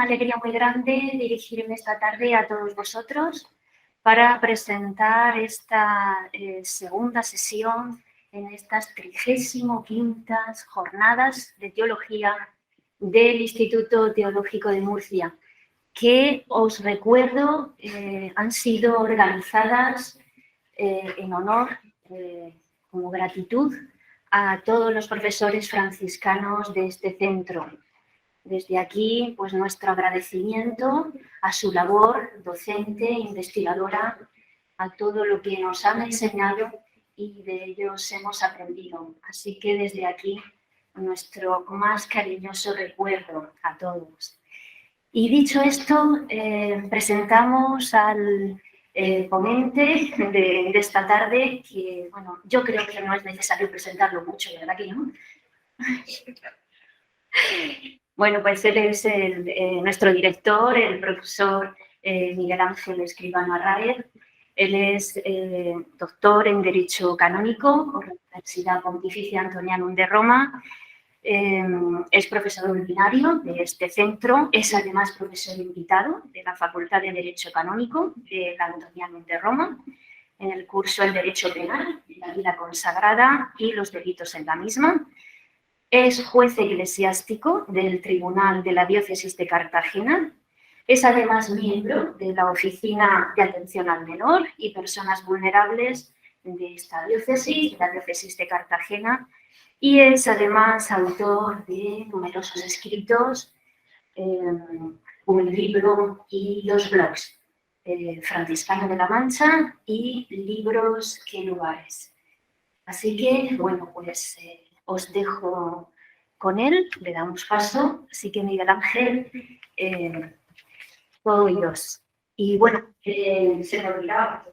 alegría muy grande dirigirme esta tarde a todos vosotros para presentar esta segunda sesión en estas 35ª jornadas de teología del Instituto Teológico de Murcia, que os recuerdo han sido organizadas en honor, como gratitud, a todos los profesores franciscanos de este centro. Desde aquí, pues nuestro agradecimiento a su labor docente, investigadora, a todo lo que nos han enseñado y de ellos hemos aprendido. Así que desde aquí, nuestro más cariñoso recuerdo a todos. Y dicho esto, presentamos al ponente de esta tarde, que, bueno, yo creo que no es necesario presentarlo mucho, ¿verdad que no? Bueno, pues él es nuestro director, el profesor Miguel Ángel Escribano Arraez. Él es doctor en Derecho Canónico por la Universidad Pontificia Antonianum de Roma. Es profesor ordinario de este centro, es además profesor invitado de la Facultad de Derecho Canónico de la Antonianum de Roma, en el curso El Derecho Penal, la vida consagrada y los delitos en la misma. Es juez eclesiástico del Tribunal de la Diócesis de Cartagena. Es además miembro de la Oficina de Atención al Menor y Personas Vulnerables de esta diócesis, de la Diócesis de Cartagena, y es además autor de numerosos escritos, un libro y 2 blogs, Franciscano de la Mancha y Libros ¿Qué lugares? Así que, bueno, pues os dejo con él, le damos paso. Así que, Miguel Ángel, todo oídos. Y bueno, se me olvidaba,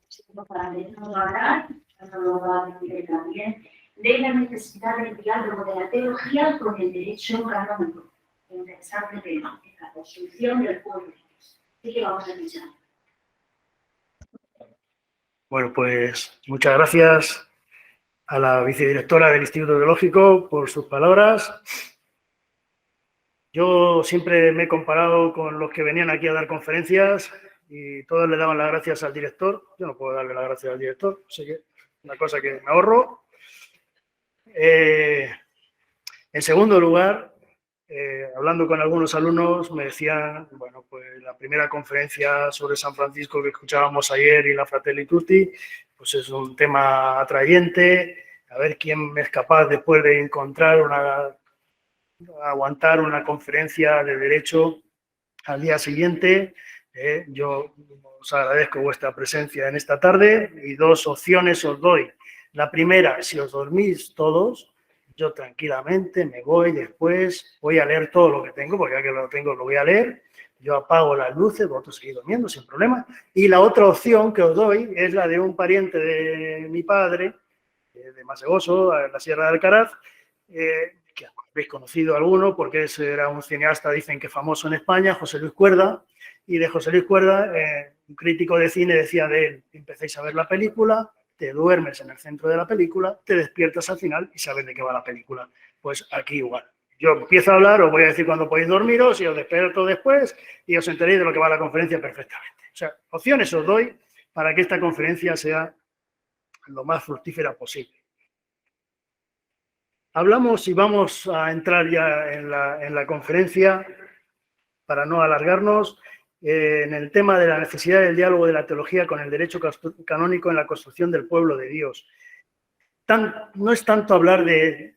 para no hablar, no va a decir también, de la necesidad del diálogo de la teología con el derecho canónico, interesante tema, en la construcción del pueblo de Dios. Así que vamos a escuchar. Bueno, pues muchas gracias a la vicedirectora del Instituto Teológico por sus palabras. Yo siempre me he comparado con los que venían aquí a dar conferencias y todos le daban las gracias al director. Yo no puedo darle las gracias al director, así que es una cosa que me ahorro. En segundo lugar, hablando con algunos alumnos, me decían, bueno, pues la primera conferencia sobre San Francisco que escuchábamos ayer y la Fratelli Tutti, pues es un tema atrayente, a ver quién es capaz después de aguantar una conferencia de derecho al día siguiente. Yo os agradezco vuestra presencia en esta tarde y 2 opciones os doy. La primera, si os dormís todos, yo tranquilamente me voy después, voy a leer todo lo que tengo, porque ya que lo tengo lo voy a leer, yo apago las luces, vosotros seguís durmiendo sin problema. Y la otra opción que os doy es la de un pariente de mi padre, de Masegoso, en la Sierra de Alcaraz, que habéis conocido alguno, porque era un cineasta, dicen que famoso en España, José Luis Cuerda, y de José Luis Cuerda, un crítico de cine decía de él, empecéis a ver la película, te duermes en el centro de la película, te despiertas al final y sabes de qué va la película. Pues aquí igual. Yo empiezo a hablar, os voy a decir cuándo podéis dormiros y os despierto después y os enteréis de lo que va la conferencia perfectamente. O sea, opciones os doy para que esta conferencia sea lo más fructífera posible. Hablamos y vamos a entrar ya en la conferencia, para no alargarnos, en el tema de la necesidad del diálogo de la teología con el derecho canónico en la construcción del pueblo de Dios. No es tanto hablar del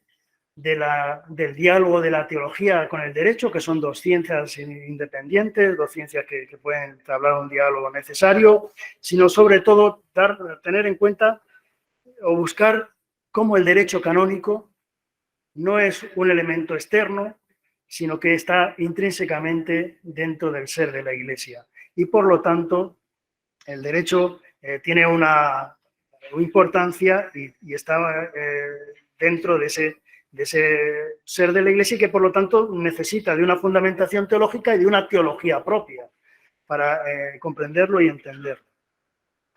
diálogo de la teología con el derecho, que son 2 ciencias independientes, 2 ciencias que pueden entablar un diálogo necesario, sino sobre todo tener en cuenta o buscar cómo el derecho canónico no es un elemento externo, sino que está intrínsecamente dentro del ser de la Iglesia. Y por lo tanto, el derecho tiene una importancia y está dentro de ese ser de la Iglesia y que por lo tanto necesita de una fundamentación teológica y de una teología propia para comprenderlo y entenderlo.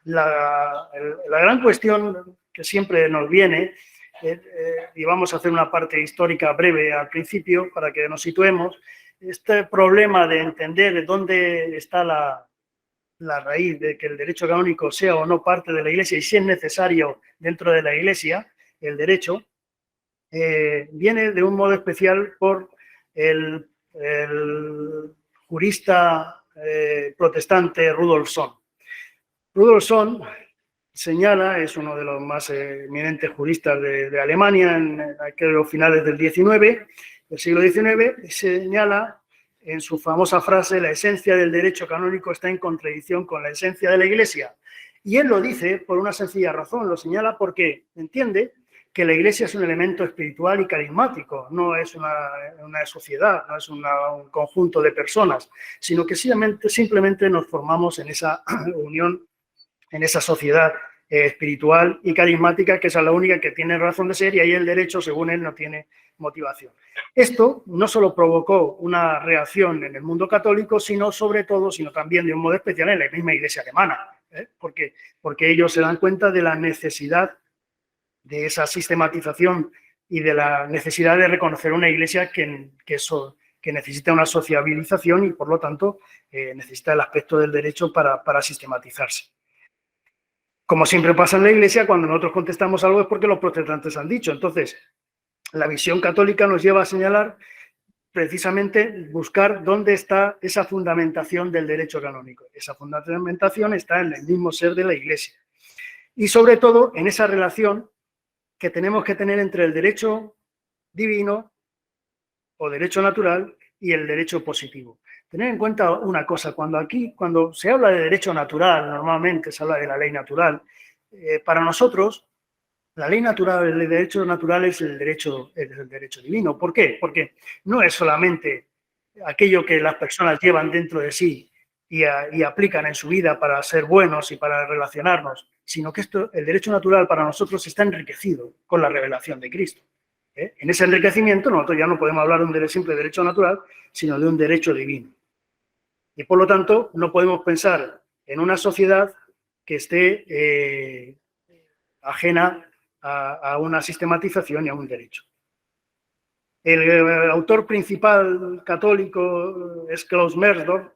La gran cuestión que siempre nos viene, y vamos a hacer una parte histórica breve al principio para que nos situemos, este problema de entender dónde está la raíz de que el derecho canónico sea o no parte de la Iglesia y si es necesario dentro de la Iglesia, el derecho, viene de un modo especial por el jurista protestante Rudolf Sohn. Rudolf Sohn señala, es uno de los más eminentes juristas de Alemania en aquellos finales del siglo XIX, señala en su famosa frase: la esencia del derecho canónico está en contradicción con la esencia de la Iglesia. Y él lo dice por una sencilla razón, lo señala porque entiende que la Iglesia es un elemento espiritual y carismático, no es una sociedad, no es un conjunto de personas, sino que simplemente nos formamos en esa unión, en esa sociedad espiritual y carismática, que es la única que tiene razón de ser, y ahí el derecho, según él, no tiene motivación. Esto no solo provocó una reacción en el mundo católico, sino también de un modo especial en la misma Iglesia alemana, porque ellos se dan cuenta de la necesidad de esa sistematización y de la necesidad de reconocer una Iglesia que necesita una sociabilización y, por lo tanto, necesita el aspecto del derecho para sistematizarse. Como siempre pasa en la Iglesia, cuando nosotros contestamos algo es porque los protestantes han dicho. Entonces, la visión católica nos lleva a señalar precisamente buscar dónde está esa fundamentación del derecho canónico. Esa fundamentación está en el mismo ser de la Iglesia. Y sobre todo en esa relación que tenemos que tener entre el derecho divino o derecho natural y el derecho positivo. Tener en cuenta una cosa: cuando se habla de derecho natural, normalmente se habla de la ley natural. Para nosotros, la ley natural, el derecho natural es el derecho divino. ¿Por qué? Porque no es solamente aquello que las personas llevan dentro de sí y aplican en su vida para ser buenos y para relacionarnos, sino que el derecho natural para nosotros está enriquecido con la revelación de Cristo. En ese enriquecimiento nosotros ya no podemos hablar de un simple derecho natural, sino de un derecho divino. Y por lo tanto no podemos pensar en una sociedad que esté ajena a una sistematización y a un derecho. El autor principal católico es Klaus Mersdorf,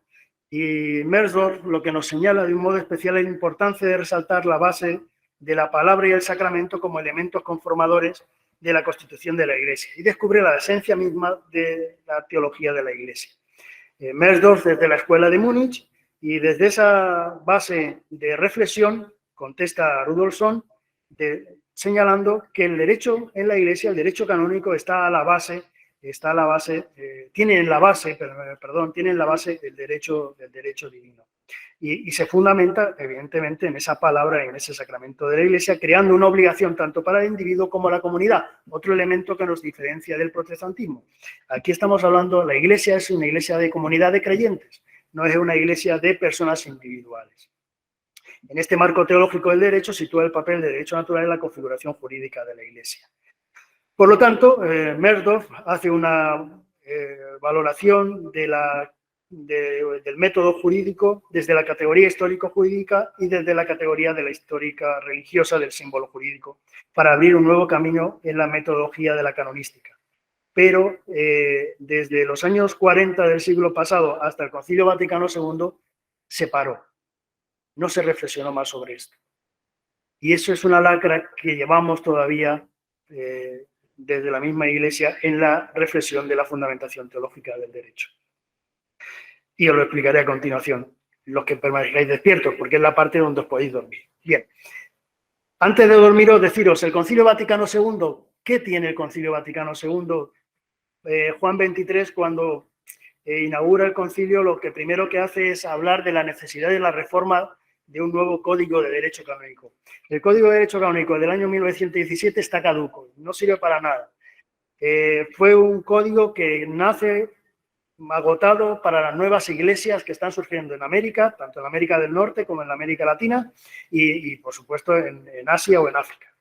y Mersdorf lo que nos señala de un modo especial es la importancia de resaltar la base de la palabra y el sacramento como elementos conformadores de la constitución de la Iglesia, y descubre la esencia misma de la teología de la Iglesia. Mersdorf, desde la Escuela de Múnich, y desde esa base de reflexión, contesta a Rudolf Sohn, señalando que el derecho en la Iglesia, el derecho canónico, tiene en la base el derecho divino. Y se fundamenta, evidentemente, en esa palabra y en ese sacramento de la Iglesia, creando una obligación tanto para el individuo como la comunidad. Otro elemento que nos diferencia del protestantismo. Aquí estamos hablando, la Iglesia es una iglesia de comunidad de creyentes, no es una iglesia de personas individuales. En este marco teológico del derecho sitúa el papel del derecho natural en la configuración jurídica de la Iglesia. Por lo tanto, Mersdorf hace una valoración del método jurídico desde la categoría histórico-jurídica y desde la categoría de la histórica religiosa del símbolo jurídico, para abrir un nuevo camino en la metodología de la canonística. Pero desde los años 40 del siglo pasado hasta el Concilio Vaticano II se paró. No se reflexionó más sobre esto. Y eso es una lacra que llevamos todavía desde la misma Iglesia en la reflexión de la fundamentación teológica del derecho. Y os lo explicaré a continuación, los que permanezcáis despiertos, porque es la parte donde os podéis dormir. Bien, antes de dormiros, deciros, el Concilio Vaticano II, ¿qué tiene el Concilio Vaticano II? Juan XXIII, cuando inaugura el concilio, lo que primero que hace es hablar de la necesidad de la reforma de un nuevo Código de Derecho Canónico. El Código de Derecho Canónico del año 1917 está caduco, no sirve para nada. Fue un código que nace agotado para las nuevas iglesias que están surgiendo en América, tanto en América del Norte como en la América Latina y por supuesto, en Asia o en África.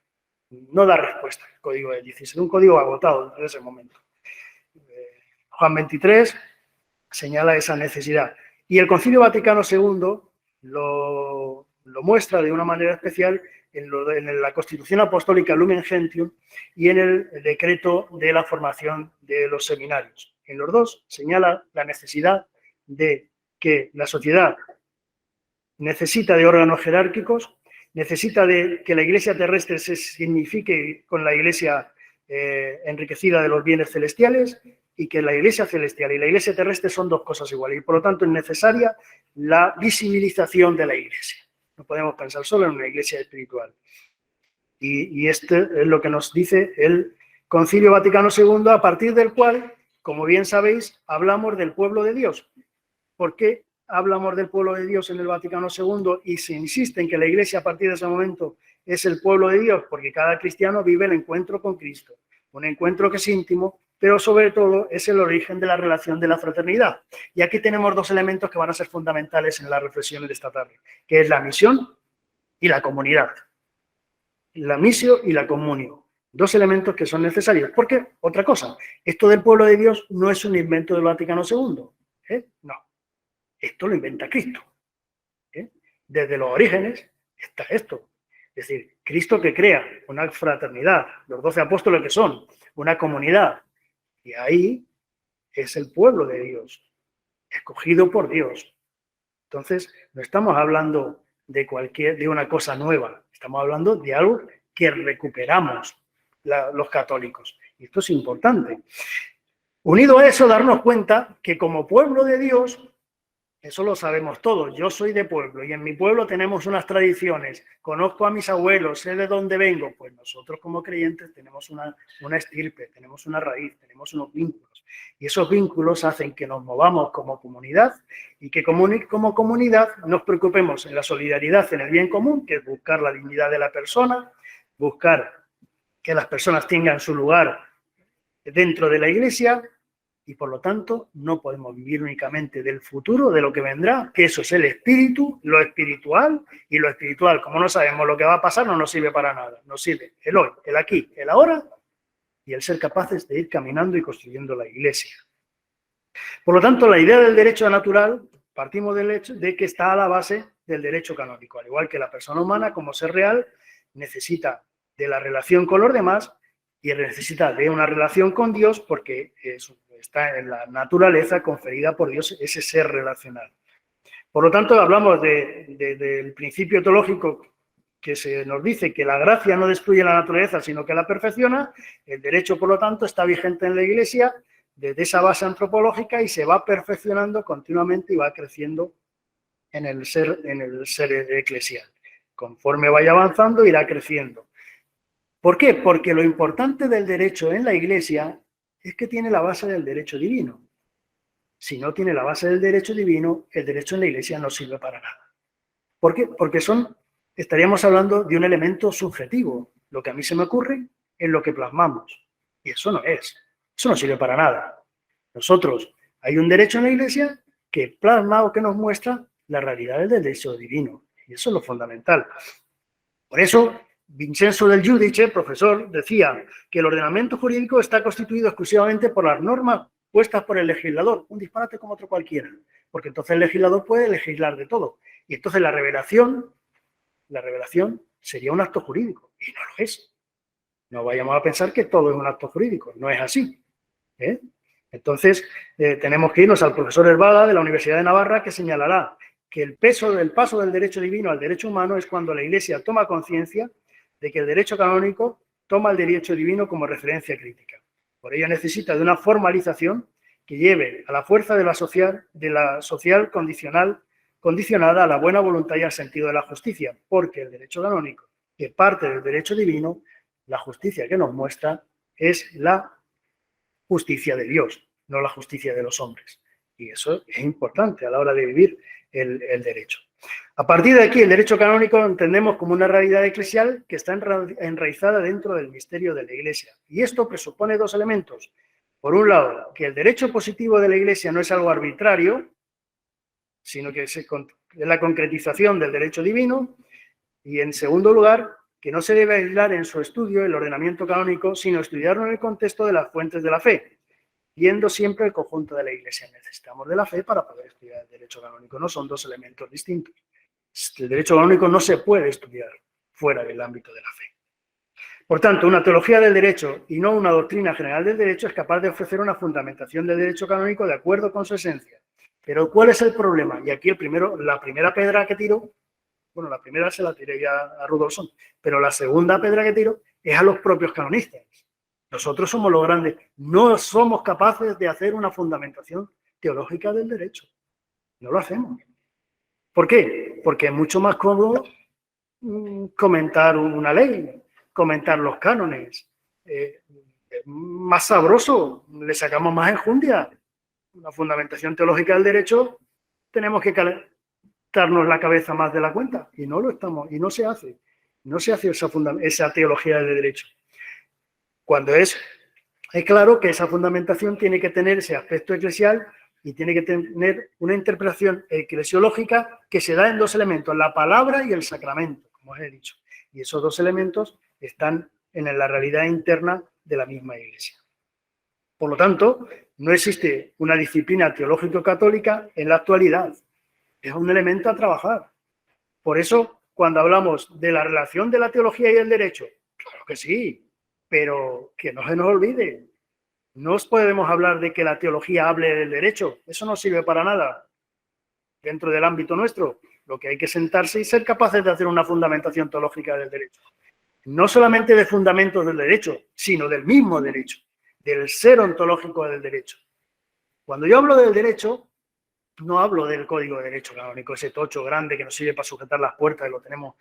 No da respuesta el Código del 17, un código agotado desde ese momento. Juan XXIII señala esa necesidad. Y el Concilio Vaticano II lo muestra de una manera especial en la Constitución Apostólica Lumen Gentium y en el decreto de la formación de los seminarios. En los dos señala la necesidad de que la sociedad necesita de órganos jerárquicos, necesita de que la iglesia terrestre se signifique con la iglesia enriquecida de los bienes celestiales, y que la iglesia celestial y la iglesia terrestre son dos cosas iguales, y por lo tanto es necesaria la visibilización de la iglesia. No podemos pensar solo en una iglesia espiritual. Y este es lo que nos dice el Concilio Vaticano II, a partir del cual, como bien sabéis, hablamos del pueblo de Dios. ¿Por qué hablamos del pueblo de Dios en el Vaticano II y se insiste en que la iglesia a partir de ese momento es el pueblo de Dios? Porque cada cristiano vive el encuentro con Cristo, un encuentro que es íntimo, pero sobre todo es el origen de la relación de la fraternidad. Y aquí tenemos dos elementos que van a ser fundamentales en las reflexiones de esta tarde, que es la misión y la comunidad. La misión y la comunión. Dos elementos que son necesarios. ¿Por qué? Otra cosa, esto del pueblo de Dios no es un invento del Vaticano II. No, esto lo inventa Cristo. Desde los orígenes está esto. Es decir, Cristo que crea una fraternidad, los 12 apóstoles que son, una comunidad. Y ahí es el pueblo de Dios, escogido por Dios. Entonces, no estamos hablando de una cosa nueva, estamos hablando de algo que recuperamos los católicos. Y esto es importante. Unido a eso, darnos cuenta que como pueblo de Dios, eso lo sabemos todos, yo soy de pueblo y en mi pueblo tenemos unas tradiciones, conozco a mis abuelos, sé de dónde vengo, pues nosotros como creyentes tenemos una estirpe, tenemos una raíz, tenemos unos vínculos y esos vínculos hacen que nos movamos como comunidad y que como comunidad nos preocupemos en la solidaridad, en el bien común, que es buscar la dignidad de la persona, buscar que las personas tengan su lugar dentro de la iglesia. Y por lo tanto no podemos vivir únicamente del futuro, de lo que vendrá, que eso es el espíritu, lo espiritual, y lo espiritual, como no sabemos lo que va a pasar, no nos sirve para nada. Nos sirve el hoy, el aquí, el ahora, y el ser capaces de ir caminando y construyendo la iglesia. Por lo tanto, la idea del derecho natural, partimos del hecho de que está a la base del derecho canónico, al igual que la persona humana, como ser real, necesita de la relación con los demás y necesita de una relación con Dios porque está en la naturaleza conferida por Dios ese ser relacional. Por lo tanto, hablamos del principio teológico que se nos dice que la gracia no destruye la naturaleza, sino que la perfecciona. El derecho, por lo tanto, está vigente en la Iglesia desde esa base antropológica y se va perfeccionando continuamente y va creciendo en el ser eclesial. Conforme vaya avanzando, irá creciendo. ¿Por qué? Porque lo importante del derecho en la Iglesia es que tiene la base del derecho divino. Si no tiene la base del derecho divino, el derecho en la Iglesia no sirve para nada. ¿Por qué? Porque estaríamos hablando de un elemento subjetivo. Lo que a mí se me ocurre es lo que plasmamos. Y eso no sirve para nada. Nosotros, hay un derecho en la Iglesia que plasma o que nos muestra la realidad del derecho divino. Y eso es lo fundamental. Por eso, Vincenzo del Giudice, profesor, decía que el ordenamiento jurídico está constituido exclusivamente por las normas puestas por el legislador, un disparate como otro cualquiera, porque entonces el legislador puede legislar de todo. Y entonces la revelación sería un acto jurídico, y no lo es. No vayamos a pensar que todo es un acto jurídico, no es así. Entonces, tenemos que irnos al profesor Herbada de la Universidad de Navarra, que señalará que el paso del derecho divino al derecho humano es cuando la Iglesia toma conciencia de que el derecho canónico toma el derecho divino como referencia crítica. Por ello necesita de una formalización que lleve a la fuerza de la social condicionada a la buena voluntad y al sentido de la justicia, porque el derecho canónico, que parte del derecho divino, la justicia que nos muestra es la justicia de Dios, no la justicia de los hombres. Y eso es importante a la hora de vivir el derecho. A partir de aquí, el derecho canónico lo entendemos como una realidad eclesial que está enraizada dentro del misterio de la Iglesia. Y esto presupone dos elementos. Por un lado, que el derecho positivo de la Iglesia no es algo arbitrario, sino que es la concretización del derecho divino. Y en segundo lugar, que no se debe aislar en su estudio el ordenamiento canónico, sino estudiarlo en el contexto de las fuentes de la fe, viendo siempre el conjunto de la Iglesia. Necesitamos de la fe para poder estudiar el derecho canónico. No son dos elementos distintos. El derecho canónico no se puede estudiar fuera del ámbito de la fe. Por tanto, una teología del derecho y no una doctrina general del derecho es capaz de ofrecer una fundamentación del derecho canónico de acuerdo con su esencia. Pero ¿cuál es el problema? Y aquí la primera pedra que tiro, bueno, la primera se la tiré ya a Rudolfson, pero la segunda pedra que tiro es a los propios canonistas. Nosotros somos los grandes, no somos capaces de hacer una fundamentación teológica del derecho. No lo hacemos. ¿Por qué? Porque es mucho más cómodo comentar una ley, comentar los cánones. Es más sabroso, le sacamos más enjundia. Una fundamentación teológica del derecho, tenemos que calentarnos la cabeza más de la cuenta y no lo estamos, y no se hace. No se hace esa teología del derecho. Cuando es claro que esa fundamentación tiene que tener ese aspecto eclesial y tiene que tener una interpretación eclesiológica que se da en dos elementos, la palabra y el sacramento, como os he dicho. Y esos dos elementos están en la realidad interna de la misma Iglesia. Por lo tanto, no existe una disciplina teológico-católica en la actualidad. Es un elemento a trabajar. Por eso, cuando hablamos de la relación de la teología y el derecho, claro que sí, pero que no se nos olvide. No podemos hablar de que la teología hable del derecho. Eso no sirve para nada dentro del ámbito nuestro. Lo que hay que sentarse y ser capaces de hacer una fundamentación teológica del derecho. No solamente de fundamentos del derecho, sino del mismo derecho, del ser ontológico del derecho. Cuando yo hablo del derecho, no hablo del Código de Derecho Canónico, ese tocho grande que nos sirve para sujetar las puertas y lo tenemos.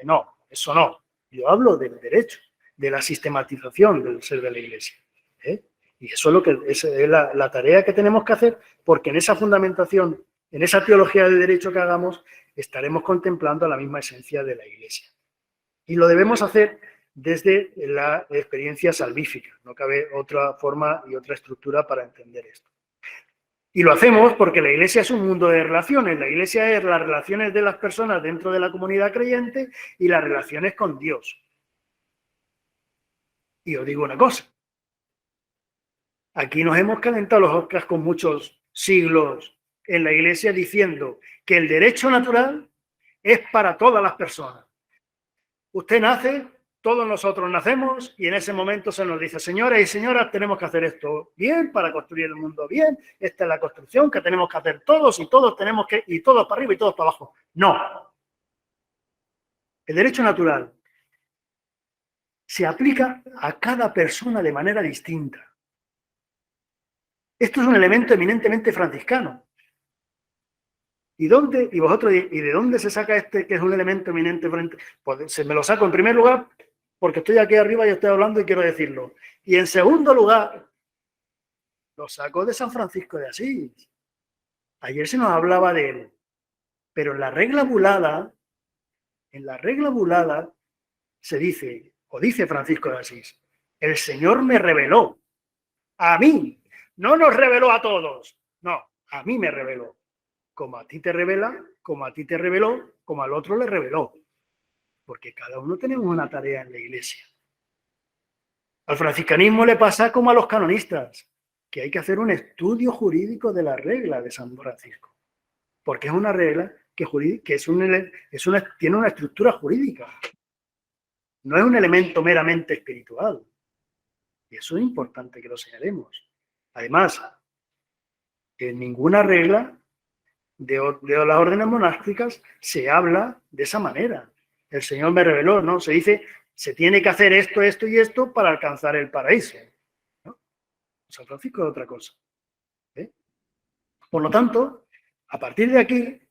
No, eso no. Yo hablo del derecho, de la sistematización del ser de la Iglesia. Y eso es lo que es la tarea que tenemos que hacer, porque en esa fundamentación, en esa teología del derecho que hagamos, estaremos contemplando la misma esencia de la Iglesia. Y lo debemos hacer desde la experiencia salvífica. No cabe otra forma y otra estructura para entender esto. Y lo hacemos porque la Iglesia es un mundo de relaciones. La Iglesia es las relaciones de las personas dentro de la comunidad creyente y las relaciones con Dios. Y os digo una cosa. Aquí nos hemos calentado los cascos muchos siglos en la Iglesia diciendo que el derecho natural es para todas las personas. Usted nace, todos nosotros nacemos y en ese momento se nos dice, señoras y señoras, tenemos que hacer esto bien para construir el mundo bien. Esta es la construcción que tenemos que hacer todos y todos tenemos que ir todos para arriba y todos para abajo. No. El derecho natural se aplica a cada persona de manera distinta. Esto es un elemento eminentemente franciscano. ¿Y de dónde se saca este que es un elemento eminentemente? Pues se me lo saco en primer lugar porque estoy aquí arriba y estoy hablando y quiero decirlo. Y en segundo lugar, lo saco de San Francisco de Asís. Ayer se nos hablaba de él. Pero en la regla bulada se dice, o dice Francisco de Asís, el Señor me reveló. A mí. No nos reveló a todos. No, a mí me reveló. Como a ti te revela, como a ti te reveló, como al otro le reveló. Porque cada uno tenemos una tarea en la Iglesia. Al franciscanismo le pasa como a los canonistas, que hay que hacer un estudio jurídico de la regla de San Francisco. Porque es una regla que tiene una estructura jurídica. No es un elemento meramente espiritual. Y eso es importante que lo señalemos. Además, en ninguna regla de las órdenes monásticas se habla de esa manera. El Señor me reveló, ¿no? Se dice, se tiene que hacer esto, esto y esto para alcanzar el paraíso, ¿no? San Francisco es otra cosa. Por lo tanto, a partir de aquí,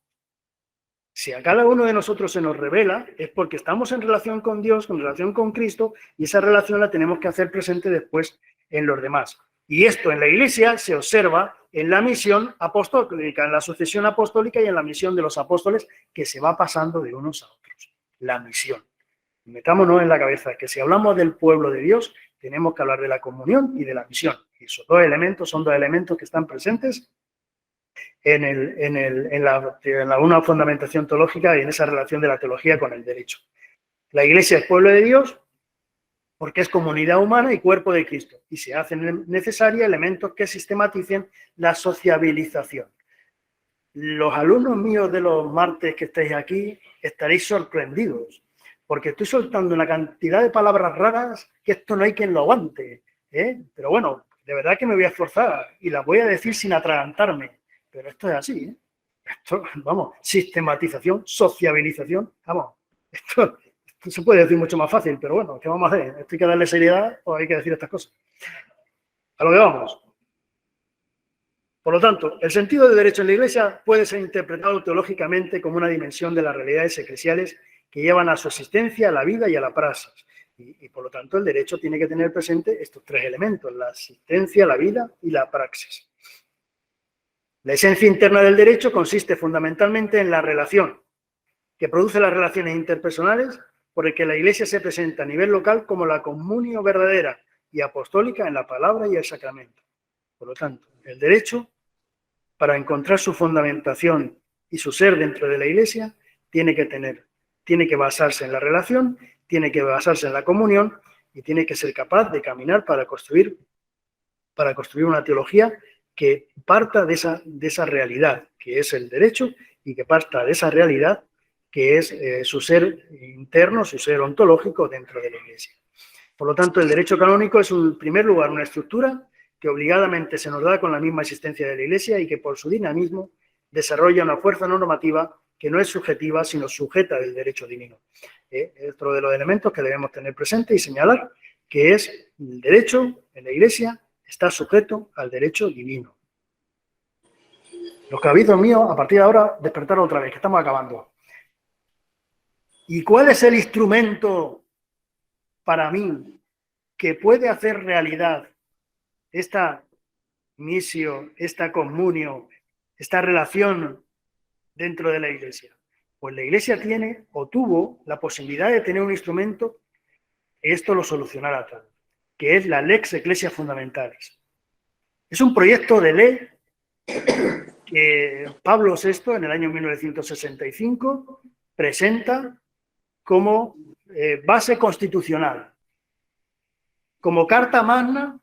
si a cada uno de nosotros se nos revela, es porque estamos en relación con Dios, en relación con Cristo, y esa relación la tenemos que hacer presente después en los demás. Y esto en la Iglesia se observa en la misión apostólica, en la sucesión apostólica y en la misión de los apóstoles que se va pasando de unos a otros. La misión. Metámonos en la cabeza que si hablamos del pueblo de Dios, tenemos que hablar de la comunión y de la misión. Y esos dos elementos son dos elementos que están presentes en una fundamentación teológica y en esa relación de la teología con el derecho. La Iglesia es pueblo de Dios porque es comunidad humana y cuerpo de Cristo, y se hacen necesarios elementos que sistematicen la sociabilización. Los alumnos míos de los martes que estáis aquí estaréis sorprendidos, porque estoy soltando una cantidad de palabras raras que esto no hay quien lo aguante, ¿eh? Pero bueno, de verdad que me voy a esforzar y las voy a decir sin atragantarme, pero esto es así, ¿eh? Esto, vamos, sistematización, sociabilización, vamos, esto se puede decir mucho más fácil, pero bueno, ¿qué vamos a hacer? Esto hay que darle seriedad o hay que decir estas cosas. A lo que vamos. Por lo tanto, el sentido del derecho en la Iglesia puede ser interpretado teológicamente como una dimensión de las realidades eclesiales que llevan a su existencia, a la vida y a la praxis. Y por lo tanto, el derecho tiene que tener presente estos tres elementos, la existencia, la vida y la praxis. La esencia interna del derecho consiste fundamentalmente en la relación, que produce las relaciones interpersonales, por el que la Iglesia se presenta a nivel local como la comunio verdadera y apostólica en la palabra y el sacramento. Por lo tanto, el derecho, para encontrar su fundamentación y su ser dentro de la Iglesia, tiene que basarse en la relación, tiene que basarse en la comunión y tiene que ser capaz de caminar para construir una teología que parta de esa realidad, que es el derecho, y que parta de esa realidad, que es su ser interno, su ser ontológico dentro de la Iglesia. Por lo tanto, el derecho canónico es, en primer lugar, una estructura que obligadamente se nos da con la misma existencia de la Iglesia y que por su dinamismo desarrolla una fuerza normativa que no es subjetiva, sino sujeta del derecho divino. Es otro de los elementos que debemos tener presente y señalar, que es el derecho en la Iglesia está sujeto al derecho divino. Los cabidos míos, a partir de ahora, despertar otra vez, que estamos acabando. ¿Y cuál es el instrumento para mí que puede hacer realidad esta misión, esta comunión, esta relación dentro de la Iglesia? Pues la Iglesia tiene o tuvo la posibilidad de tener un instrumento que esto lo solucionara todo, que es la Lex Ecclesia Fundamentalis. Es un proyecto de ley que Pablo VI, en el año 1965, presenta como base constitucional, como carta magna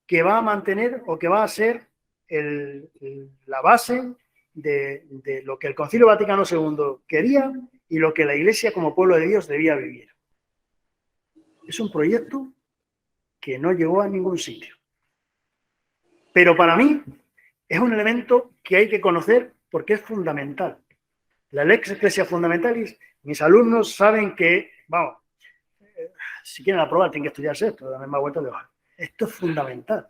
que va a mantener o que va a ser la base de lo que el Concilio Vaticano II quería y lo que la Iglesia como pueblo de Dios debía vivir. Es un proyecto que no llegó a ningún sitio. Pero para mí es un elemento que hay que conocer porque es fundamental. La Lex Ecclesia Fundamentalis, mis alumnos saben que, vamos, si quieren aprobar tienen que estudiarse esto, darme más vueltas de hoja. Esto es fundamental.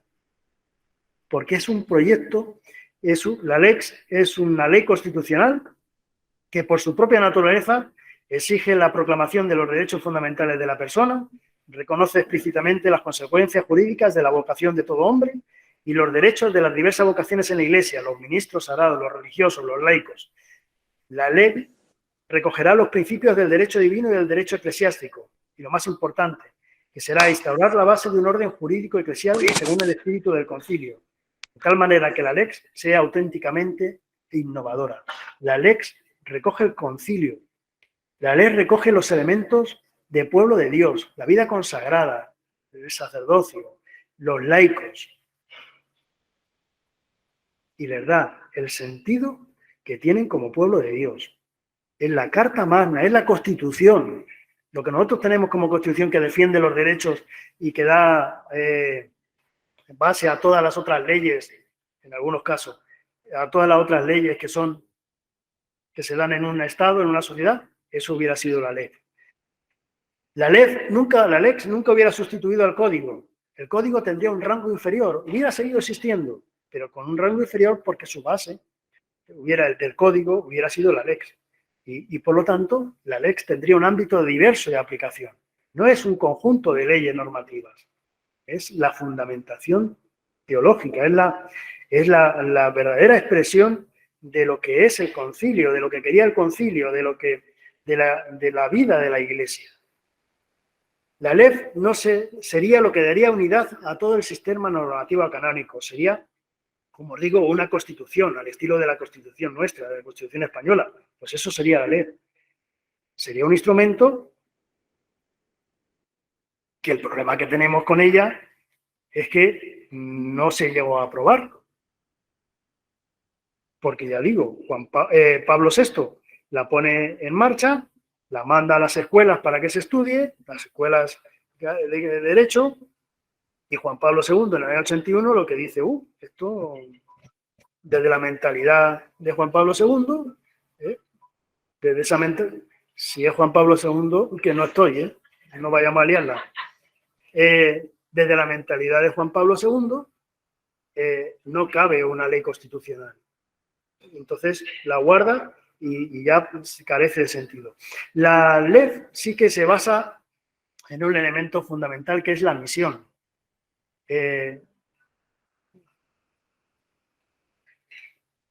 Porque es un proyecto, la Lex es una ley constitucional que por su propia naturaleza exige la proclamación de los derechos fundamentales de la persona, reconoce explícitamente las consecuencias jurídicas de la vocación de todo hombre y los derechos de las diversas vocaciones en la Iglesia, los ministros sagrados, los religiosos, los laicos. La ley recogerá los principios del derecho divino y del derecho eclesiástico, y lo más importante, que será instaurar la base de un orden jurídico eclesial según el espíritu del concilio, de tal manera que la Lex sea auténticamente innovadora. La Lex recoge el concilio, la Lex recoge los elementos de pueblo de Dios, la vida consagrada, el sacerdocio, los laicos, y les da el sentido que tienen como pueblo de Dios. Es la Carta Magna, es la Constitución, lo que nosotros tenemos como Constitución que defiende los derechos y que da base a todas las otras leyes, en algunos casos, a todas las otras leyes que se dan en un Estado, en una sociedad, eso hubiera sido la ley. La Lex nunca hubiera sustituido al Código. El Código tendría un rango inferior, hubiera seguido existiendo, pero con un rango inferior porque su base del Código hubiera sido la Lex. Y por lo tanto, la Lex tendría un ámbito diverso de aplicación. No es un conjunto de leyes normativas, es la fundamentación teológica, es la verdadera expresión de lo que es el concilio, de lo que quería el concilio, de la vida de la Iglesia. La LEF sería lo que daría unidad a todo el sistema normativo canónico, sería, como os digo, una constitución, al estilo de la Constitución nuestra, de la Constitución española. Pues eso sería la LEF. Sería un instrumento que el problema que tenemos con ella es que no se llegó a aprobar. Porque ya digo, Pablo VI la pone en marcha, la manda a las escuelas para que se estudie, las escuelas de Derecho, y Juan Pablo II en el año 81 lo que dice, esto desde la mentalidad de Juan Pablo II, desde esa mentalidad, si es Juan Pablo II, que no estoy, no vayamos a liarla, desde la mentalidad de Juan Pablo II, no cabe una ley constitucional. Entonces la guarda y ya carece de sentido. La LEF sí que se basa en un elemento fundamental que es la misión. Es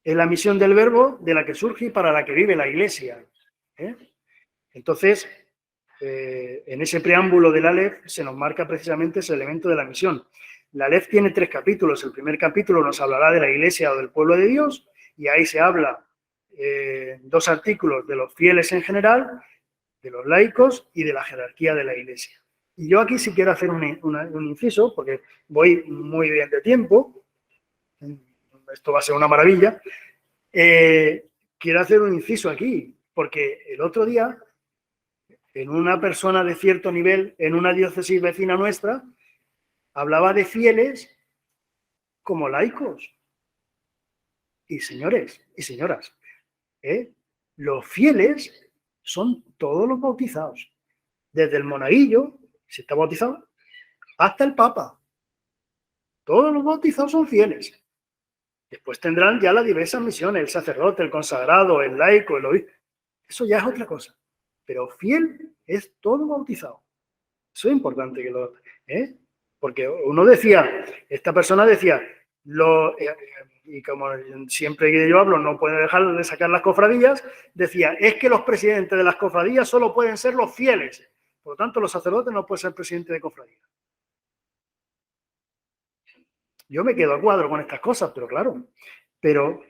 la misión del Verbo de la que surge y para la que vive la Iglesia. Entonces, en ese preámbulo de la LEF se nos marca precisamente ese elemento de la misión. La LEF tiene 3 capítulos. El primer capítulo nos hablará de la Iglesia o del pueblo de Dios, y ahí se habla 2 artículos de los fieles en general, de los laicos y de la jerarquía de la Iglesia. Y yo aquí sí quiero hacer un inciso, porque voy muy bien de tiempo, esto va a ser una maravilla. Quiero hacer un inciso aquí, porque el otro día, en una persona de cierto nivel, en una diócesis vecina nuestra, hablaba de fieles como laicos. Y señores y señoras, los fieles son todos los bautizados, desde el monaguillo, si está bautizado, hasta el Papa. Todos los bautizados son fieles. Después tendrán ya las diversas misiones, el sacerdote, el consagrado, el laico, el obispo. Eso ya es otra cosa. Pero fiel es todo bautizado. Eso es importante que lo... Porque uno decía, esta persona decía, y como siempre que yo hablo no puedo dejar de sacar las cofradías, decía, es que los presidentes de las cofradías solo pueden ser los fieles. Por lo tanto, los sacerdotes no pueden ser presidentes de cofradía. Yo me quedo a cuadro con estas cosas, pero claro, pero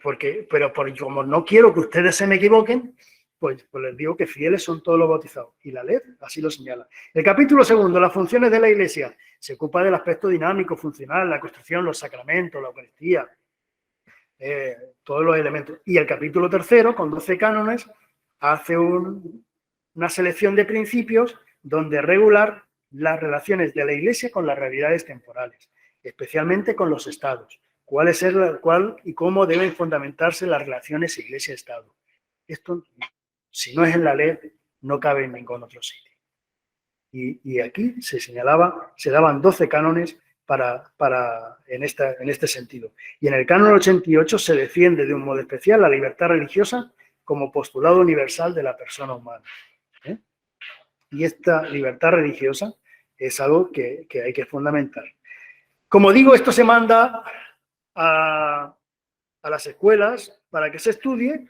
como no quiero que ustedes se me equivoquen, pues les digo que fieles son todos los bautizados. Y la ley así lo señala. El capítulo 2, las funciones de la Iglesia, se ocupa del aspecto dinámico, funcional, la construcción, los sacramentos, la Eucaristía, todos los elementos. Y el capítulo 3, con 12 cánones, hace una selección de principios donde regular las relaciones de la Iglesia con las realidades temporales, especialmente con los estados. Cuál y cómo deben fundamentarse las relaciones Iglesia-Estado. Esto, si no es en la ley, no cabe en ningún otro sitio. Y aquí se señalaba, se daban 12 cánones en este sentido. Y en el canon 88 se defiende de un modo especial la libertad religiosa como postulado universal de la persona humana. Y esta libertad religiosa es algo que hay que fundamentar. Como digo, esto se manda a las escuelas para que se estudie,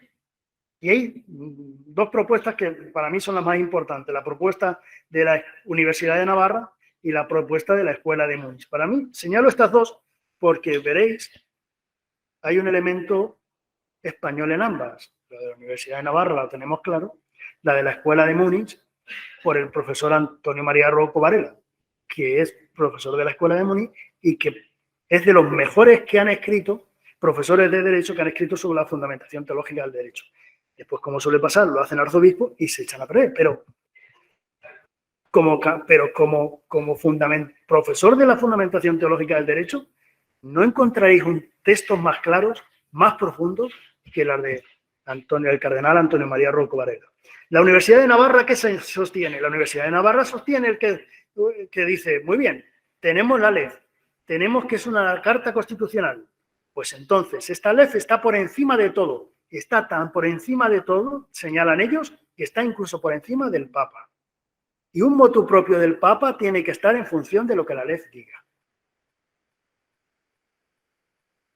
y hay 2 propuestas que para mí son las más importantes, la propuesta de la Universidad de Navarra y la propuesta de la Escuela de Múnich. Para mí, señalo estas 2 porque veréis, hay un elemento español en ambas. La de la Universidad de Navarra la tenemos claro, la de la Escuela de Múnich por el profesor Antonio María Rocco Varela, que es profesor de la Escuela de Múnich y que es de los mejores que han escrito, profesores de Derecho que han escrito sobre la fundamentación teológica del derecho. Después, como suele pasar, lo hacen arzobispos y se echan a perder, pero como profesor de la fundamentación teológica del derecho, no encontraréis textos más claros, más profundos que las de el cardenal Antonio María Rocco Varela. La Universidad de Navarra, ¿qué se sostiene? La Universidad de Navarra sostiene el que dice, muy bien, tenemos la LEF, tenemos que es una carta constitucional. Pues entonces, esta LEF está por encima de todo. Está tan por encima de todo, señalan ellos, que está incluso por encima del Papa. Y un motu propio del Papa tiene que estar en función de lo que la LEF diga.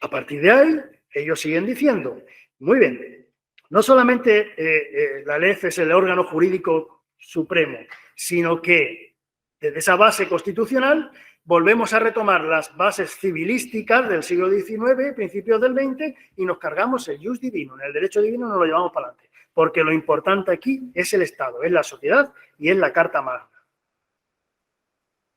A partir de ahí, ellos siguen diciendo, muy bien, no solamente la LEF es el órgano jurídico supremo, sino que desde esa base constitucional volvemos a retomar las bases civilísticas del siglo XIX, principios del XX, y nos cargamos el jus divino. En el derecho divino nos lo llevamos para adelante, porque lo importante aquí es el Estado, es la sociedad y es la Carta Magna.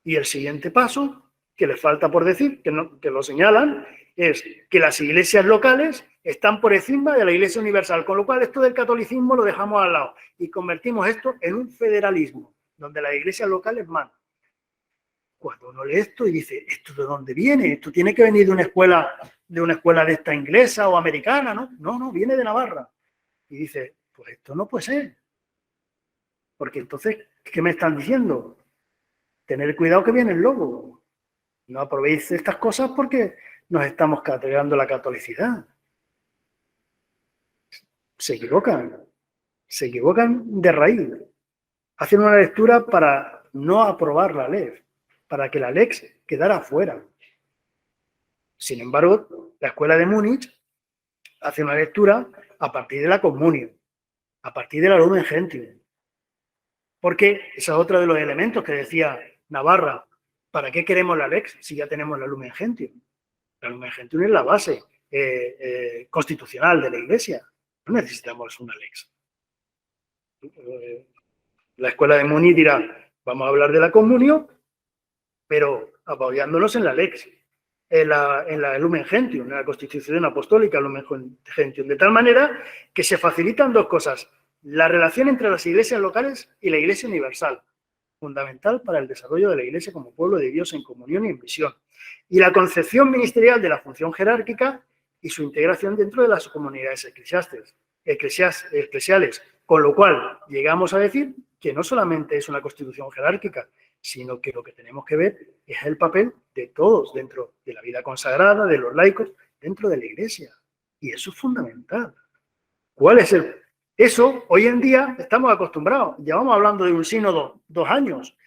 Y el siguiente paso, que les falta por decir, que lo señalan, es que las iglesias locales están por encima de la Iglesia Universal, con lo cual esto del catolicismo lo dejamos al lado y convertimos esto en un federalismo, donde las iglesias locales mandan. Cuando uno lee esto y dice, ¿esto de dónde viene? Esto tiene que venir de una escuela de esta inglesa o americana, ¿no? No, viene de Navarra. Y dice, pues esto no puede ser. Porque entonces, ¿qué me están diciendo? Tener cuidado que viene el lobo. No aprovéis estas cosas porque nos estamos catalogando la catolicidad. Se equivocan de raíz. Hacen una lectura para no aprobar la ley, para que la lex quedara fuera. Sin embargo, la escuela de Múnich hace una lectura a partir de la comunión, a partir de la Lumen Gentium. Porque esa es otra de los elementos que decía Navarra. ¿Para qué queremos la lex si ya tenemos la Lumen Gentium? La Lumen Gentium es la base constitucional de la Iglesia. No necesitamos una lex. La escuela de Múnich dirá, vamos a hablar de la comunión, pero apoyándonos en la lex, en la Lumen Gentium, en la Constitución Apostólica Lumen Gentium, de tal manera que se facilitan dos cosas: la relación entre las iglesias locales y la Iglesia Universal, fundamental para el desarrollo de la Iglesia como pueblo de Dios en comunión y en misión, y la concepción ministerial de la función jerárquica y su integración dentro de las comunidades eclesiales, con lo cual llegamos a decir que no solamente es una constitución jerárquica, sino que lo que tenemos que ver es el papel de todos dentro de la vida consagrada, de los laicos, dentro de la Iglesia. Y eso es fundamental. ¿Cuál es el...? Eso, hoy en día, estamos acostumbrados. Llevamos hablando de un sínodo 2 años.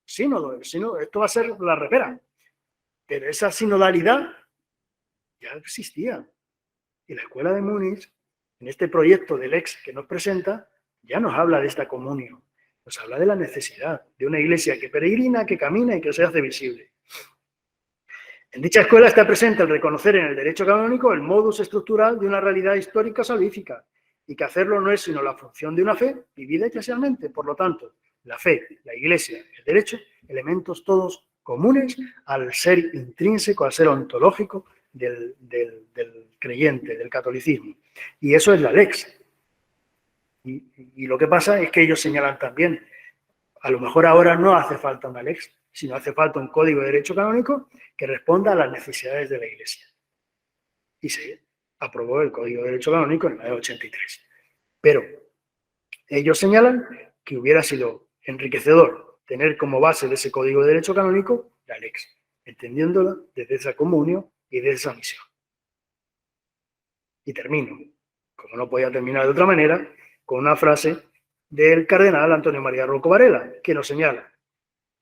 Sínodo, esto va a ser la repera. Pero esa sinodalidad ya existía. Y la Escuela de Múnich, en este proyecto del ex que nos presenta, ya nos habla de esta comunión. Nos habla de la necesidad de una iglesia que peregrina, que camina y que se hace visible. En dicha escuela está presente el reconocer en el derecho canónico el modus estructural de una realidad histórica salvífica, y que hacerlo no es sino la función de una fe vivida eclesialmente. Por lo tanto, la fe, la iglesia, el derecho, elementos todos comunes al ser intrínseco, al ser ontológico del creyente, del catolicismo. Y eso es la lex. Y lo que pasa es que ellos señalan también, a lo mejor ahora no hace falta una lex, sino hace falta un código de derecho canónico que responda a las necesidades de la Iglesia. Y se aprobó el código de derecho canónico en el año 83. Pero ellos señalan que hubiera sido enriquecedor tener como base de ese código de derecho canónico la lex, entendiéndola desde esa comunión y desde esa misión. Y termino, como no podía terminar de otra manera, con una frase del cardenal Antonio María Rocco Varela, que nos señala: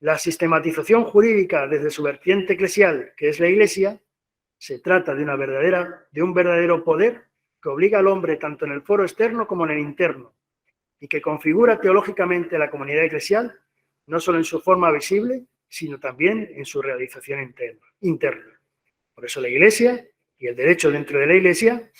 la sistematización jurídica desde su vertiente eclesial, que es la Iglesia, se trata de un verdadero poder que obliga al hombre tanto en el foro externo como en el interno, y que configura teológicamente la comunidad eclesial, no solo en su forma visible, sino también en su realización interna. Por eso la Iglesia y el derecho dentro de la Iglesia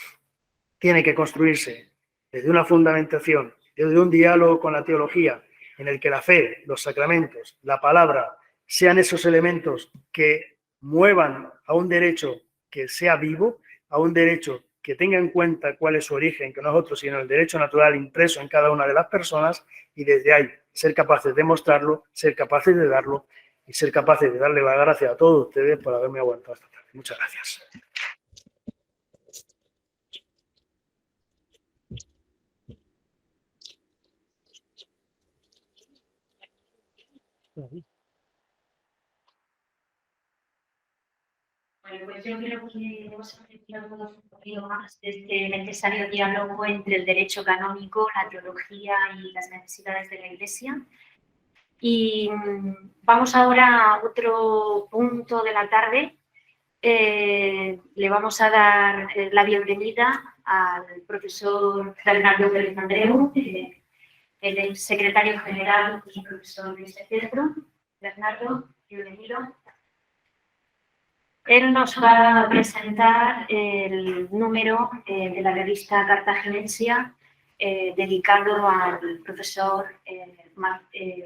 tiene que construirse desde una fundamentación, desde un diálogo con la teología, en el que la fe, los sacramentos, la palabra, sean esos elementos que muevan a un derecho que sea vivo, a un derecho que tenga en cuenta cuál es su origen, que no es otro sino el derecho natural impreso en cada una de las personas, y desde ahí ser capaces de mostrarlo, ser capaces de darlo y ser capaces de darle la gracia a todos ustedes por haberme aguantado esta tarde. Muchas gracias. Bueno, pues yo creo que hemos aprendido un poquito más de este necesario diálogo entre el derecho canónico, la teología y las necesidades de la Iglesia. Y vamos ahora a otro punto de la tarde. Le vamos a dar la bienvenida al profesor Bernardo Pérez Andreu, el secretario general y profesor de este centro. Bernardo, bienvenido. Él nos va a presentar el número de la revista Cartaginesia dedicado al profesor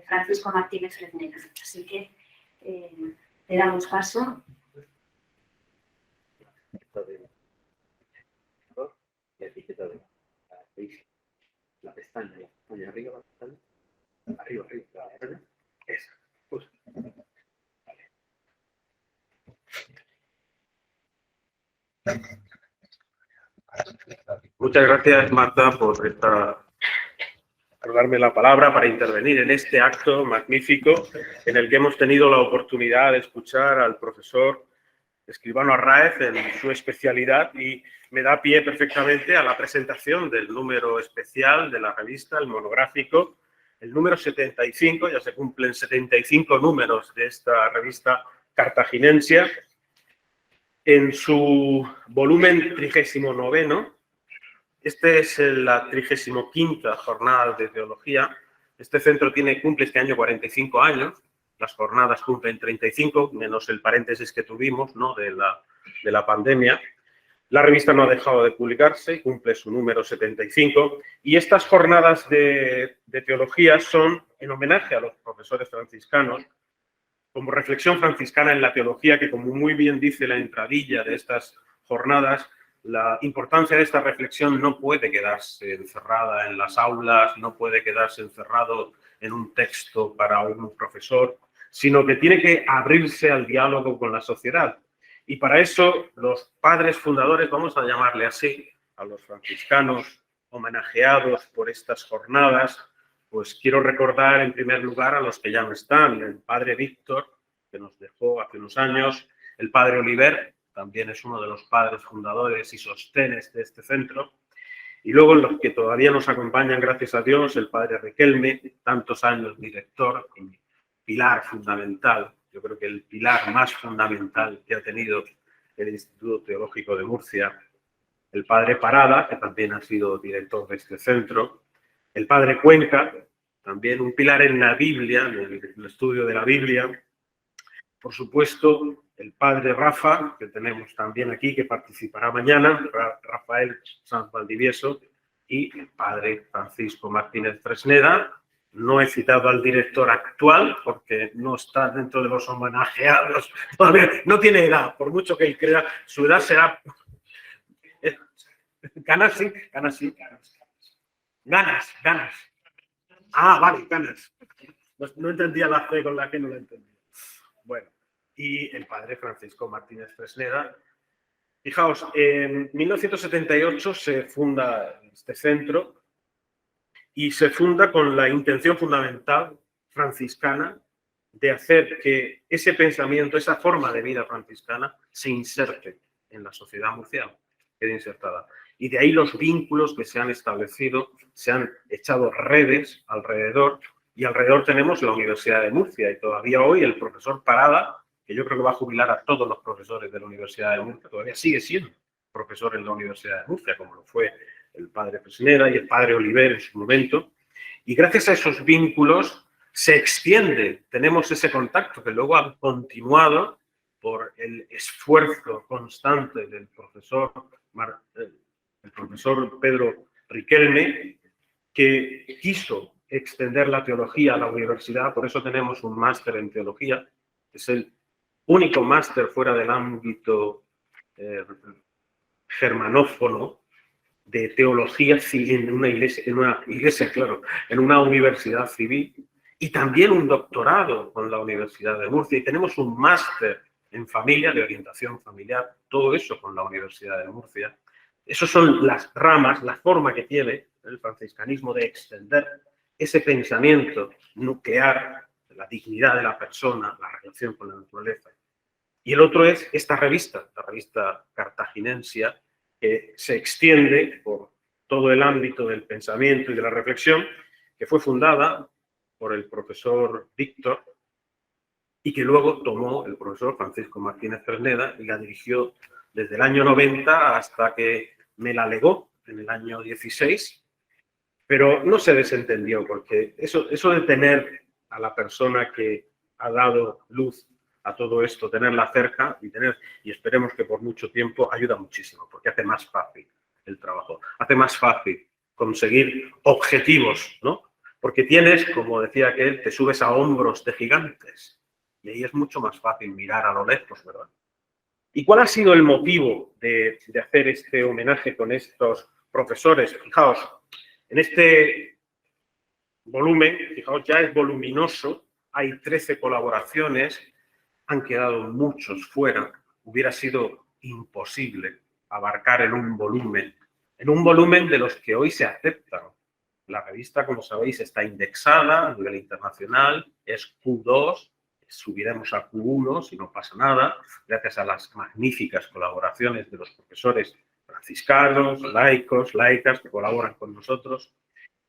Francisco Martínez Fresneda. Así que le damos paso. etiqueta de la revista. La pestaña arriba, la pestaña. Arriba, la pestaña. Esa. Pues. Muchas gracias, Marta, por darme la palabra para intervenir en este acto magnífico en el que hemos tenido la oportunidad de escuchar al profesor Escribano Arráez en su especialidad, y me da pie perfectamente a la presentación del número especial de la revista, el monográfico, el número 75, ya se cumplen 75 números de esta revista cartaginense, en su volumen 39. Este es la 35ª jornada de teología. Este centro cumple este año 45 años. Las jornadas cumplen 35, menos el paréntesis que tuvimos, ¿no?, de la pandemia. La revista no ha dejado de publicarse, cumple su número 75. Y estas jornadas de teología son en homenaje a los profesores franciscanos, como reflexión franciscana en la teología, que, como muy bien dice la entradilla de estas jornadas, la importancia de esta reflexión no puede quedarse encerrada en las aulas, no puede quedarse encerrado en un texto para un profesor, sino que tiene que abrirse al diálogo con la sociedad. Y para eso los padres fundadores, vamos a llamarle así, a los franciscanos homenajeados por estas jornadas, pues quiero recordar en primer lugar a los que ya no están: el padre Víctor, que nos dejó hace unos años, el padre Oliver, también es uno de los padres fundadores y sostenes de este centro, y luego los que todavía nos acompañan, gracias a Dios, el padre Riquelme, tantos años director y pilar fundamental, yo creo que el pilar más fundamental que ha tenido el Instituto Teológico de Murcia, el padre Parada, que también ha sido director de este centro, el padre Cuenca, también un pilar en la Biblia, en el estudio de la Biblia, por supuesto, el padre Rafa, que tenemos también aquí, que participará mañana, Rafael Sanz Valdivieso, y el padre Francisco Martínez Fresneda. No he citado al director actual porque no está dentro de los homenajeados. Todavía no tiene edad, por mucho que él crea, su edad será... Ganas, sí, ganas, sí. Ganas. Ah, vale, ganas. No entendía la fe con la que no la entendía. Bueno, y el padre Francisco Martínez Fresneda. Fijaos, en 1978 se funda este centro, y se funda con la intención fundamental franciscana de hacer que ese pensamiento, esa forma de vida franciscana, se inserte en la sociedad murciana, quede insertada. Y de ahí los vínculos que se han establecido, se han echado redes alrededor, y alrededor tenemos la Universidad de Murcia, y todavía hoy el profesor Parada, que yo creo que va a jubilar a todos los profesores de la Universidad de Murcia, todavía sigue siendo profesor en la Universidad de Murcia, como lo fue el padre Fresneda y el padre Oliver en su momento. Y gracias a esos vínculos se extiende, tenemos ese contacto que luego ha continuado por el esfuerzo constante del profesor Pedro Riquelme, que quiso extender la teología a la universidad. Por eso tenemos un máster en teología. Es el único máster fuera del ámbito germanófono de teología en una iglesia, claro, en una universidad civil, y también un doctorado con la Universidad de Murcia, y tenemos un máster en familia, de orientación familiar, todo eso con la Universidad de Murcia. Esas son las ramas, la forma que tiene el franciscanismo de extender ese pensamiento nuclear de la dignidad de la persona, la relación con la naturaleza. Y el otro es esta revista, la revista cartaginensia, que se extiende por todo el ámbito del pensamiento y de la reflexión, que fue fundada por el profesor Víctor y que luego tomó el profesor Francisco Martínez Fresneda y la dirigió desde el año 90 hasta que me la legó en el año 16, pero no se desentendió, porque eso de tener a la persona que ha dado luz a todo esto, tenerla cerca y esperemos que por mucho tiempo, ayuda muchísimo, porque hace más fácil el trabajo, hace más fácil conseguir objetivos, ¿no? Porque tienes, como decía aquel, te subes a hombros de gigantes y ahí es mucho más fácil mirar a lo lejos, ¿verdad? ¿Y cuál ha sido el motivo de hacer este homenaje con estos profesores. Fijaos, en este volumen, fijaos, ya es voluminoso, hay 13 colaboraciones, han quedado muchos fuera, hubiera sido imposible abarcar en un volumen de los que hoy se aceptan. La revista, como sabéis, está indexada a nivel internacional, es Q2, subiremos a Q1 si no pasa nada, gracias a las magníficas colaboraciones de los profesores franciscanos, laicos, laicas que colaboran con nosotros.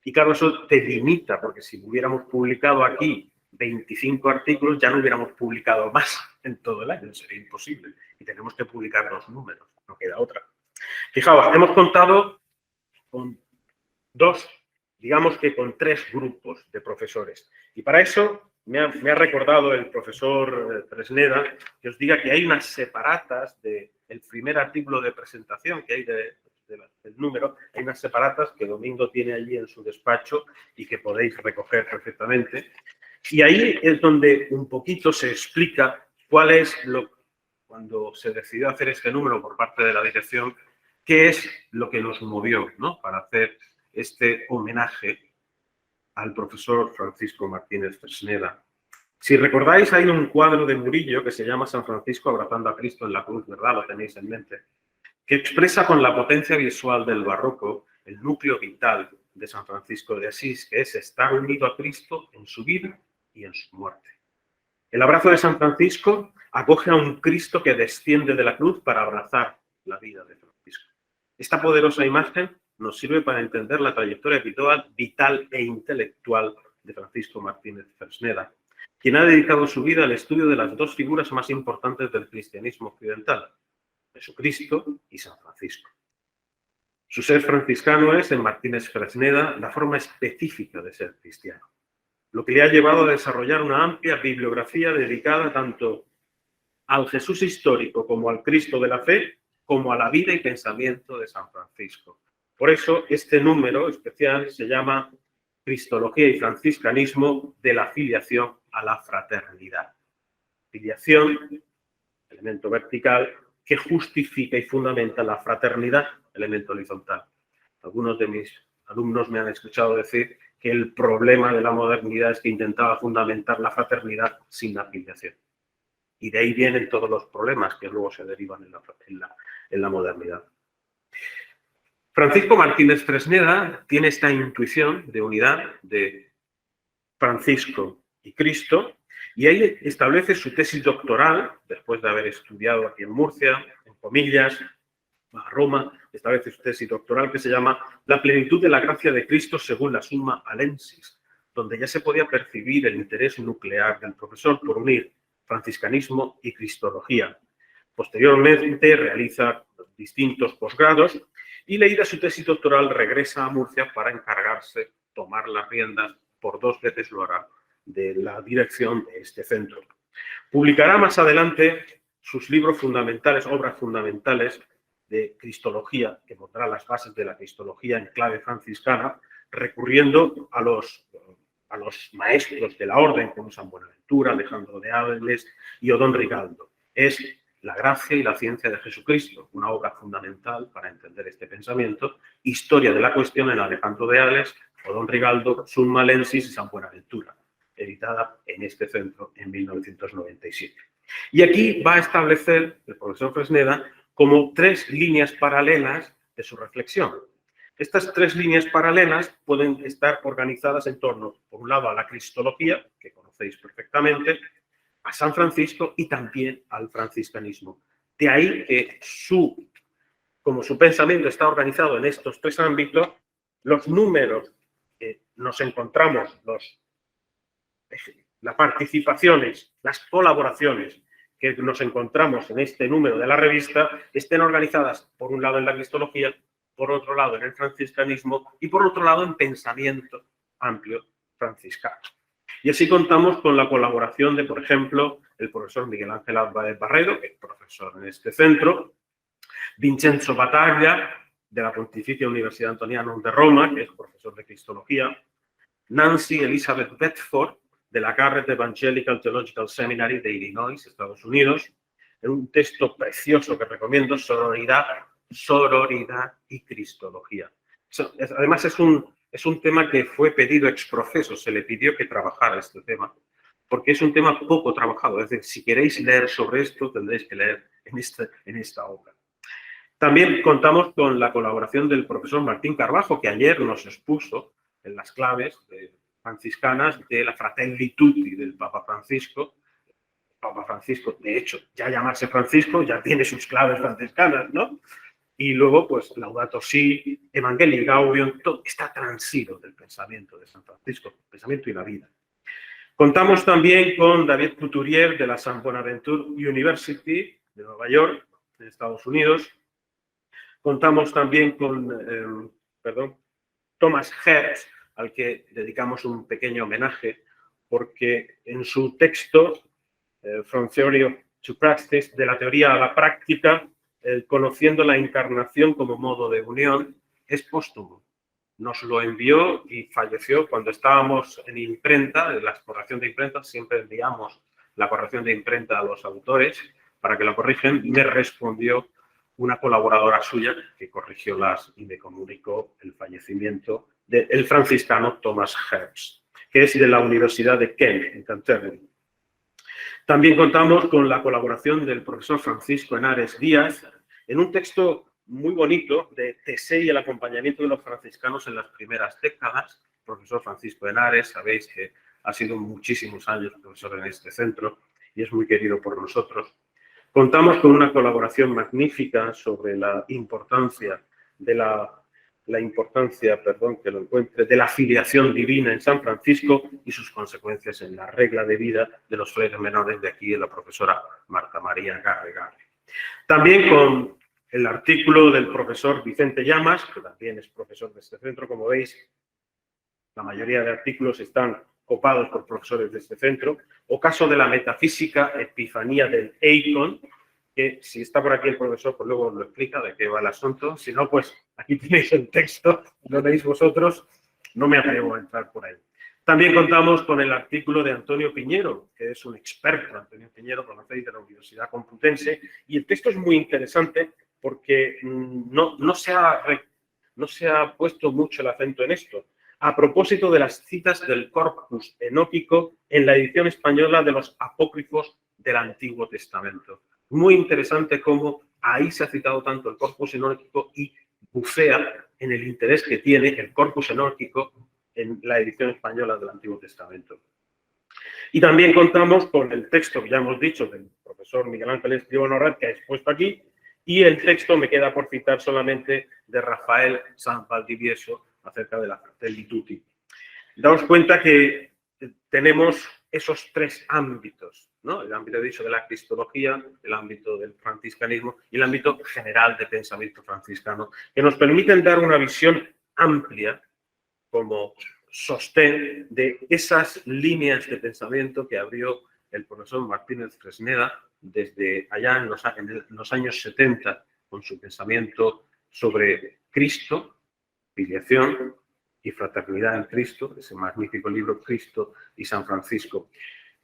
Y claro, eso te limita, porque si hubiéramos publicado aquí 25 artículos, ya no hubiéramos publicado más en todo el año, sería imposible. Y tenemos que publicar los números, no queda otra. Fijaos, hemos contado con con 3 grupos de profesores. Y para eso me ha recordado el profesor Fresneda que os diga que hay unas separatas del primer artículo de presentación que hay del número, hay unas separatas que Domingo tiene allí en su despacho y que podéis recoger perfectamente. Y ahí es donde un poquito se explica cuando se decidió hacer este número por parte de la dirección, qué es lo que nos movió, ¿no?, para hacer este homenaje al profesor Francisco Martínez Fresneda. Si recordáis, hay un cuadro de Murillo que se llama San Francisco abrazando a Cristo en la cruz, ¿verdad? Lo tenéis en mente. Que expresa con la potencia visual del barroco el núcleo vital de San Francisco de Asís, que es estar unido a Cristo en su vida y en su muerte. El abrazo de San Francisco acoge a un Cristo que desciende de la cruz para abrazar la vida de Francisco. Esta poderosa imagen nos sirve para entender la trayectoria vital e intelectual de Francisco Martínez Fresneda, quien ha dedicado su vida al estudio de las 2 figuras más importantes del cristianismo occidental, Jesucristo y San Francisco. Su ser franciscano es, en Martínez Fresneda, la forma específica de ser cristiano, lo que le ha llevado a desarrollar una amplia bibliografía dedicada tanto al Jesús histórico como al Cristo de la fe, como a la vida y pensamiento de San Francisco. Por eso, este número especial se llama Cristología y Franciscanismo de la filiación a la fraternidad. Filiación, elemento vertical, que justifica y fundamenta la fraternidad, elemento horizontal. Algunos de mis alumnos me han escuchado decir que el problema de la modernidad es que intentaba fundamentar la fraternidad sin la filiación. Y de ahí vienen todos los problemas que luego se derivan en la modernidad. Francisco Martínez Fresneda tiene esta intuición de unidad de Francisco y Cristo, y ahí establece su tesis doctoral, después de haber estudiado aquí en Murcia, en Comillas, a Roma, establece su tesis doctoral que se llama La plenitud de la gracia de Cristo según la Summa Alensis, donde ya se podía percibir el interés nuclear del profesor por unir franciscanismo y cristología. Posteriormente realiza distintos posgrados y, leída su tesis doctoral, regresa a Murcia para encargarse, tomar las riendas, por 2 veces lo hará, de la dirección de este centro. Publicará más adelante sus libros fundamentales, obras fundamentales de cristología, que pondrá las bases de la cristología en clave franciscana, recurriendo a los maestros de la orden, como San Buenaventura, Alejandro de Ávila y Odón Rigaldo. Es La gracia y la ciencia de Jesucristo, una obra fundamental para entender este pensamiento. Historia de la cuestión en Alejandro de Ávila, Odón Rigaldo, Summa Alensis y San Buenaventura, editada en este centro en 1997. Y aquí va a establecer el profesor Fresneda como 3 líneas paralelas de su reflexión. Estas 3 líneas paralelas pueden estar organizadas en torno, por un lado, a la cristología, que conocéis perfectamente, a San Francisco y también al franciscanismo. De ahí que como su pensamiento está organizado en estos 3 ámbitos, los números que nos encontramos, las participaciones, las colaboraciones que nos encontramos en este número de la revista, estén organizadas, por un lado, en la cristología, por otro lado, en el franciscanismo y, por otro lado, en pensamiento amplio franciscano. Y así contamos con la colaboración de, por ejemplo, el profesor Miguel Ángel Álvarez Barredo, que es profesor en este centro, Vincenzo Battaglia, de la Pontificia Universidad Antoniana de Roma, que es profesor de cristología, Nancy Elizabeth Bedford, de la Garrett Evangelical Theological Seminary de Illinois, Estados Unidos, en un texto precioso que recomiendo, sororidad y cristología. Además, es un tema que fue pedido ex profeso, se le pidió que trabajara este tema, porque es un tema poco trabajado. Es decir, si queréis leer sobre esto, tendréis que leer en esta obra. También contamos con la colaboración del profesor Martín Carbajo, que ayer nos expuso en las claves franciscanas de la Fratelli Tutti del Papa Francisco. Papa Francisco, de hecho, ya llamarse Francisco ya tiene sus claves franciscanas, ¿no? Y luego, pues, Laudato Si, Evangelii Gaudium, todo está transido del pensamiento de San Francisco, el pensamiento y la vida. Contamos también con David Couturier de la St. Bonaventure University de Nueva York, de Estados Unidos. Contamos también con Thomas Herbst, al que dedicamos un pequeño homenaje, porque en su texto, From Theory to Practice, de la teoría a la práctica, conociendo la encarnación como modo de unión, es póstumo. Nos lo envió y falleció cuando estábamos en imprenta, en la corrección de imprenta. Siempre enviamos la corrección de imprenta a los autores para que la corrigen. Me respondió una colaboradora suya que corrigió y me comunicó el fallecimiento del franciscano Thomas Herbst, que es de la Universidad de Kent, en Canterbury. También contamos con la colaboración del profesor Francisco Henares Díaz en un texto muy bonito de Tese y el acompañamiento de los franciscanos en las primeras décadas. El profesor Francisco Henares, sabéis que ha sido muchísimos años profesor en este centro y es muy querido por nosotros. Contamos con una colaboración magnífica sobre la importancia de la filiación divina en San Francisco y sus consecuencias en la regla de vida de los frailes menores de aquí, de la profesora Marta María Garregari. También con el artículo del profesor Vicente Llamas, que también es profesor de este centro. Como veis, la mayoría de artículos están copados por profesores de este centro. O caso de la metafísica epifanía del Eikon, que si está por aquí el profesor, pues luego os lo explica de qué va el asunto. Si no, pues aquí tenéis el texto, lo leéis vosotros, no me atrevo a entrar por ahí. También contamos con el artículo de Antonio Piñero, que es un experto, Antonio Piñero, conocéis, de la Universidad Complutense, y el texto es muy interesante porque no se ha puesto mucho el acento en esto. A propósito de las citas del Corpus Enóquico en la edición española de los apócrifos del Antiguo Testamento. Muy interesante cómo ahí se ha citado tanto el Corpus Enóquico y bucea en el interés que tiene el Corpus Enóquico en la edición española del Antiguo Testamento. Y también contamos con el texto que ya hemos dicho del profesor Miguel Ángel Escribano Arraiz, que ha expuesto aquí, y el texto me queda por citar solamente de Rafael Sanz Valdivieso acerca de la Fratelli Tutti. Daos cuenta que tenemos esos tres ámbitos, ¿no? El ámbito, he dicho, de la cristología, el ámbito del franciscanismo y el ámbito general de pensamiento franciscano, que nos permiten dar una visión amplia como sostén de esas líneas de pensamiento que abrió el profesor Martínez Fresneda desde allá en los años 70 con su pensamiento sobre Cristo, filiación y fraternidad en Cristo, ese magnífico libro Cristo y San Francisco.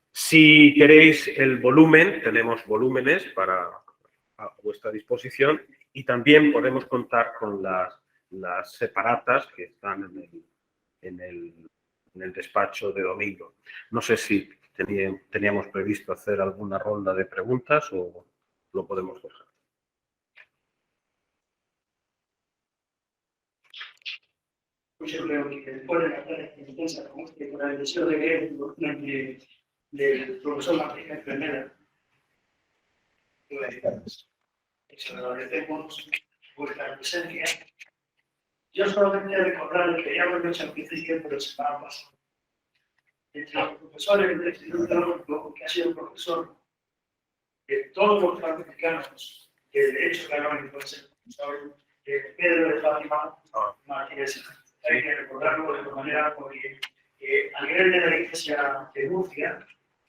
Si queréis el volumen, tenemos volúmenes a vuestra disposición y también podemos contar con las separatas que están en el despacho de Domingo. No sé si teníamos previsto hacer alguna ronda de preguntas o lo podemos dejar. Yo creo que después de la experiencia como con el deseo de leer del profesor Martínez Fresneda, les agradecemos vuestra presencia. Yo solamente recordar que ya lo he hecho al principio, pero se me ha pasado. Entre los profesores del Instituto Teológico, que ha sido profesor de todos los franciscanos de Derecho Canónico, Pedro de Fátima Martínez. Hay que recordarlo de alguna manera porque a nivel de la Iglesia de Murcia,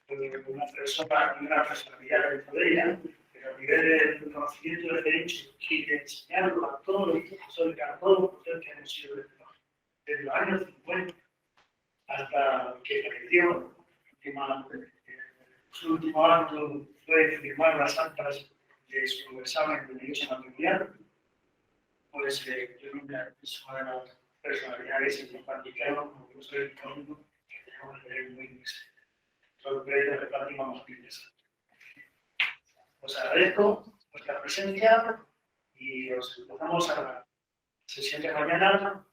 una personalidad dentro de ella, pero a nivel del conocimiento del derecho y de enseñarlo a todos los profesores, a todos los profesores que hemos sido desde los años 50 hasta que falleció, su último acto fue firmar las actas de su examen de derecho matrimonial. pues yo creo que es una de las personalidades importantes, como profesor electrónico, que tenemos que tener muy presente. Sobre créditos de Fátima Martínez. Os agradezco vuestra presencia y os empezamos a la sesión de mañana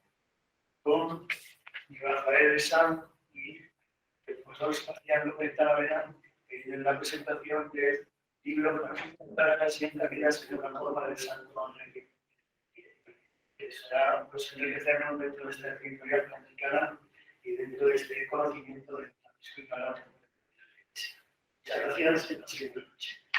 con Rafael Sanz y el profesor Sebastián López Talavera, que tienen la presentación del libro para presentar la siguiente vida de la forma de Santo Enrique. Que será pues, enriquecernos dentro de esta escritura franciscana y dentro de este conocimiento de la escritura. Muchas gracias y hasta la siguiente noche.